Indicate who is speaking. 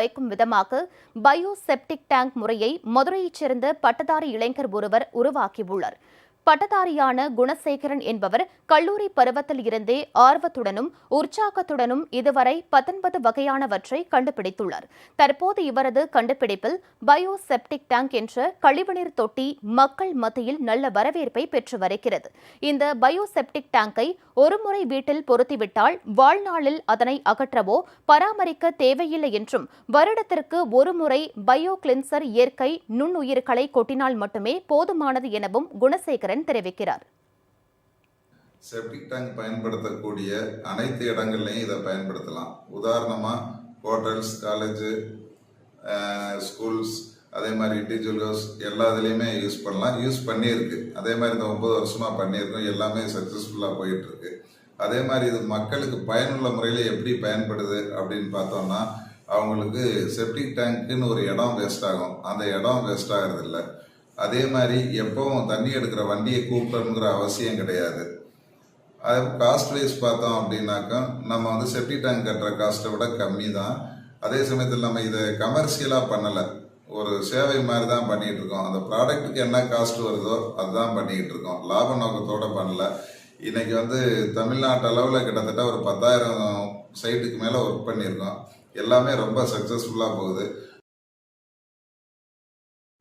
Speaker 1: வைக்கும் விதமாக bio septic tank முறையை மதுரையைச் சேர்ந்த பட்டதாரி இளைஞர் ஒருவர் உருவாக்கியுள்ளார். பட்டதாரியான குணசேகரன் என்பவர் கல்லூரி பருவத்தில் இருந்தே ஆர்வத்துடனும் உற்சாகத்துடனும் இதுவரை 19 வகையானவற்றை கண்டுபிடித்துள்ளார். தற்போது இவரது கண்டுபிடிப்பில் பயோ செப்டிக் டேங்க் என்ற கழிவுநீர் தொட்டி மக்கள் மத்தியில் நல்ல வரவேற்பை பெற்று வருகிறது. இந்த பயோ செப்டிக் டேங்கை ஒருமுறை வீட்டில் பொருத்திவிட்டால் வாழ்நாளில் அதனை அகற்றவோ பராமரிக்க தேவையில்லை என்றும், வருடத்திற்கு ஒருமுறை பயோ கிளின்சர் இயற்கை நுண்ணுயிர்களை கொட்டினால் மட்டுமே போதுமானது எனவும் குணசேகரன் தெரிவிக்கிறார்.
Speaker 2: செப்டிக் டேங்க் பயன்படுத்தக்கூடிய அனைத்து இடங்கள்லையும் இதை பயன்படுத்தலாம். உதாரணமா ஹோட்டல்ஸ், காலேஜ், ஸ்கூல்ஸ், அதே மாதிரி இண்டிவிஜுவல்ஸ் எல்லாத்துலேயுமே யூஸ் பண்ணலாம். யூஸ் பண்ணியிருக்கு. அதே மாதிரி இந்த 9 வருஷமா பண்ணியிருக்கோம். எல்லாமே சக்ஸஸ்ஃபுல்லாக போயிட்டு இருக்கு. அதே மாதிரி இது மக்களுக்கு பயனுள்ள முறையில் எப்படி பயன்படுது அப்படின்னு பார்த்தோம்னா, அவங்களுக்கு செப்டிக் டேங்க்குன்னு ஒரு இடம் வேஸ்ட் ஆகும். அந்த இடம் வேஸ்ட் ஆகிறது இல்லை. அதே மாதிரி எப்பவும் தண்ணி எடுக்கிற வண்டியை கூப்பிடணுங்கிற அவசியம் கிடையாது. அது காஸ்ட் வைஸ் பார்த்தோம் அப்படின்னாக்கா நம்ம வந்து செப்டிக் டேங்க் கட்டுற காஸ்ட்டை விட கம்மி தான். அதே சமயத்தில் நம்ம இதை கமர்ஷியலாக பண்ணலை, ஒரு சேவை மாதிரி தான் பண்ணிகிட்டு இருக்கோம். அந்த ப்ராடக்ட்டுக்கு என்ன காஸ்ட் வருதோ அதுதான் பண்ணிக்கிட்டு இருக்கோம். லாப நோக்கத்தோடு பண்ணல. இன்னைக்கு வந்து தமிழ்நாட்டு அளவில் கிட்டத்தட்ட ஒரு 10,000 சைட்டுக்கு மேலே ஒர்க் பண்ணியிருக்கோம். எல்லாமே ரொம்ப சக்ஸஸ்ஃபுல்லாக போகுது.